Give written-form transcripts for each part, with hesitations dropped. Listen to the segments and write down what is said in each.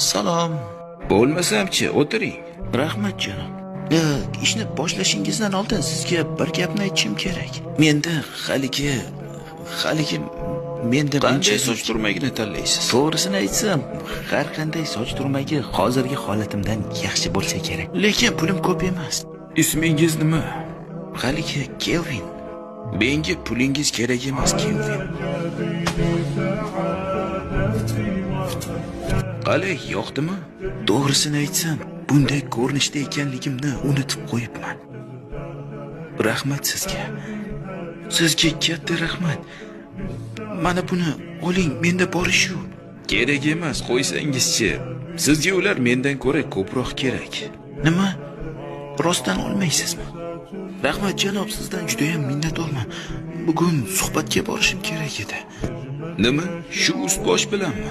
Salom. Bo'lmasam-chi, o'tiring. Rahmat janob. Ishni boshlashingizdan oldin sizga bir gapni aytishim kerak. Menda Qanday soch turmagini tanlaysiz? To'g'risini aytsam, har qanday soch turmagi hozirgi holatimdan yaxshi bo'lsa kerak. Lekin pulim ko'p emas. Ismingiz nima? Haligi Kelvin. Menga pulingiz kerak emas, Kelvin. Qalay, yoqdimi? To'g'risini aytsam, bunday ko'rinishda ekanligimni unutib qo'yibman. Rahmat sizga. Sizga katta rahmat. Mana buni oling, menda bori shu. Kerak emas, qo'ysangizchi. Sizga ular mendan ko'ra ko'proq kerak. Nima? Rostdan olmaysizmi? Rahmat janob, sizdan juda ham minnatdorman. Bugun suhbatga borishim kerak edi. Nima? Shu ust-bosh bilanmi?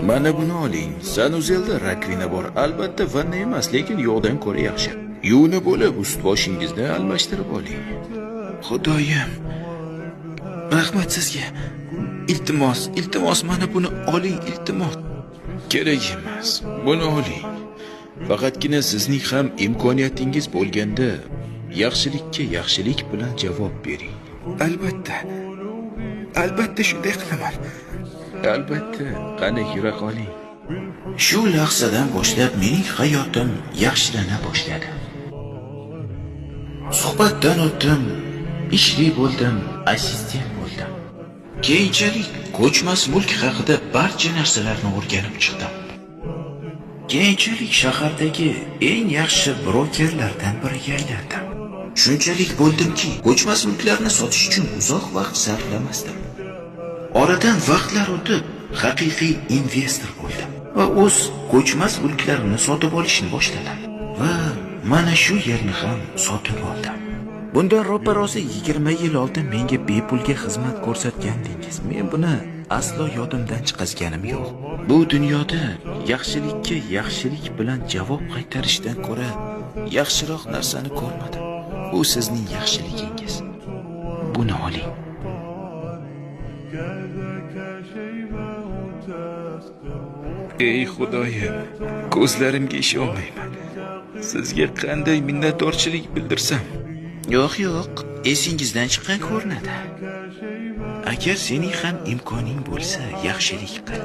Mana buni oling. Sanuzelda rakrina bor. Albatta vanna emas, lekin yo'qdan ko'ra yaxshi. Yuvni bo'lib ust-boshingizni almashtirib oling. Xudoyim. Rahmat sizga. Iltimos mana buni oling, iltimos. Kerak emas. Buni oling. Faqatgina sizning ham imkoniyatingiz bo'lganda yaxshilikka yaxshilik bilan javob bering. Albatta shunday qilaman. Albatta, qani yura qoling. Shu lahzadan boshlab mening hayotim yaxshilana boshladi. Suhbatdan o'tdim, ishli bo'ldim, assistent bo'ldim. Keyinchalik ko'chmas mulk haqida barcha narsalarni o'rganib chiqdim. Keyinchalik shahardagi eng yaxshi brokerlardan biriga aylandim. Shunchalik bo'ldimki, ko'chmas mulklarni sotish uchun uzoq vaqt sarflamasdim. Oradan vaqtlar o'tib, haqiqiy investor bo'ldim va o'z ko'chmas mulklarimni sotib olishni boshladim. Va mana shu yerni ham sotib oldim. Bundan ro'parosi 20 yil oldin menga bepulga xizmat ko'rsatgandingiz. Men buni aslo yodimdan chiqazganim yo'q. Bu dunyoda yaxshilikka yaxshilik bilan javob qaytarishdan ko'ra yaxshiroq narsani ko'rmadim. Bu sizning yaxshiligingiz. Buni oling. Ey Xudoyim, ko'zlarimga ishonmayman. Sizga qanday minnatdorchilik bildirsam? Yo'q, esingizdan chiqqan ko'rinadi. Agar sening ham imkoning bo'lsa, yaxshilik qil.